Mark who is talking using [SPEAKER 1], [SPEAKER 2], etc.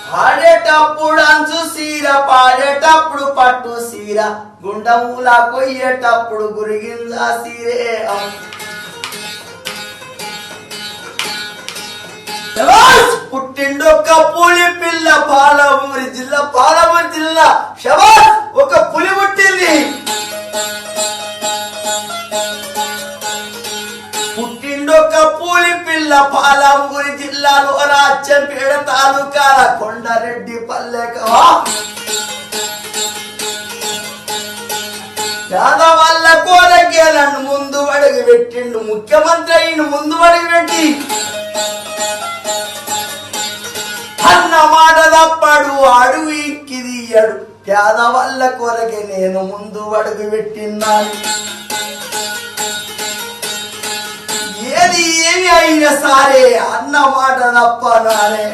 [SPEAKER 1] ఆడేటప్పుడు అంచు సీర పాడేటప్పుడు పట్టు సీర గుండముల కొయ్యేటప్పుడు గురిగింజ సీరే పుట్టిండొక్క పులి పిల్ల పాలమూరి జిల్లా శబాష్ ఒక పులి పుట్టింది పుట్టిండొక్క పులి పిల్ల పాలమూరి జిల్లాలో రాజ్యంపేట తాలూకాల కొండారెడ్డి పల్లెక యాదవల్ల కోరగేలను ముందు అడుగు పెట్టిండు ముఖ్యమంత్రి అయిన ముందు అడుగు పెట్టి అన్న మాట తప్పడు అడుగు ఇక్కిదియ్యడు పేదవల్ల కొరకే నేను ముందు అడుగు పెట్టిన్నాను ఏది ఏమి అయినా సరే అన్న మాట తప్పనానే